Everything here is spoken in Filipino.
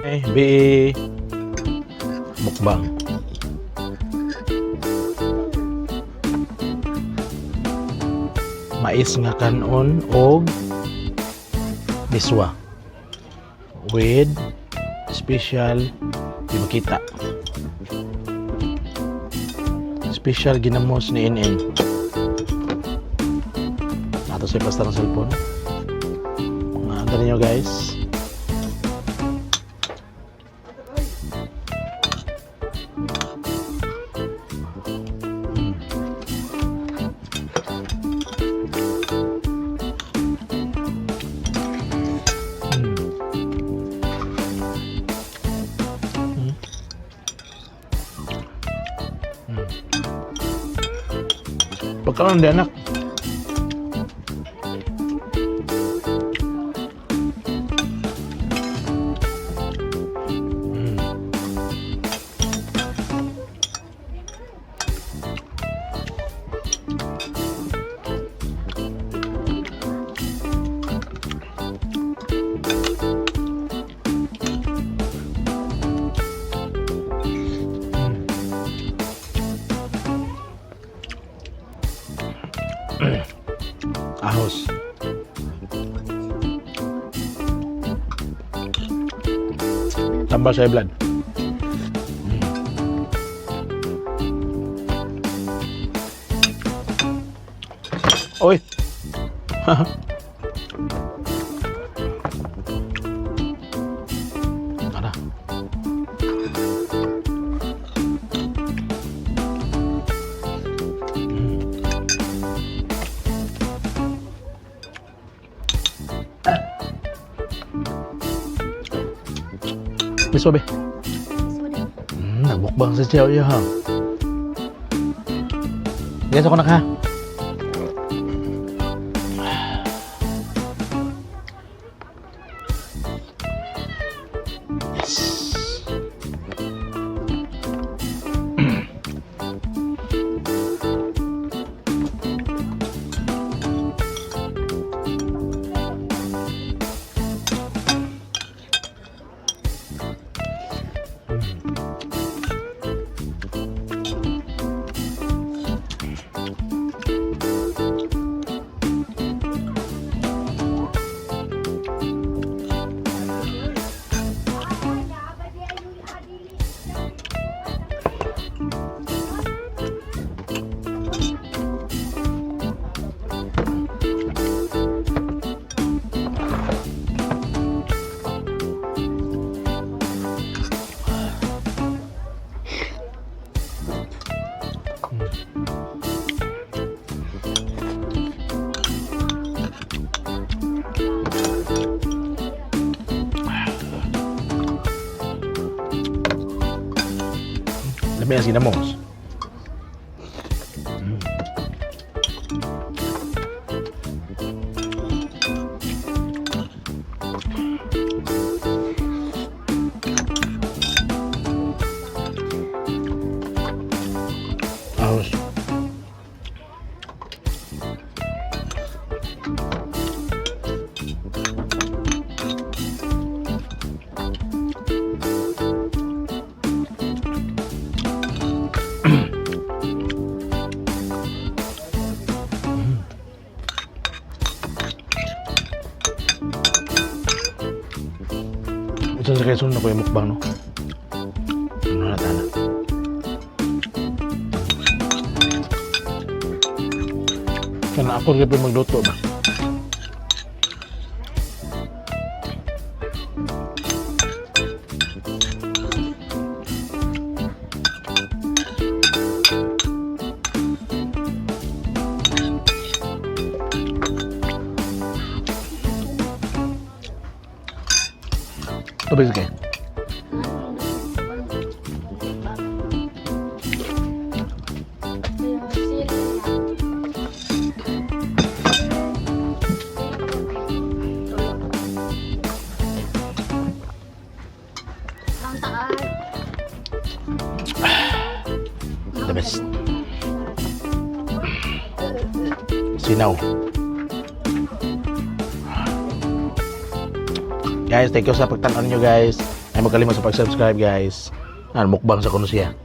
BI mukbang. Mais nga kanon og misua with special di makita special ginamos ni NN. Ato sa pasta ng cellphone. Mga nyo guys. Pagkaroon din anak. Ahos. Tambah saya blood. Oi. Ada. Misua be. Nagbukbang sa siya ya ha. Guys ako nak ha. Yes. Lami ang ginamos. Ahos. Ito sa kasunod na ko yung mukbang no. Ano na tana. Kana ako rin magluto ba. Tubig sige. The best. Sinaw. Guys, thank you sa pagtanaw niyo guys. Ay magkalimot sa pag-subscribe guys. Mukbang sa kuno siya.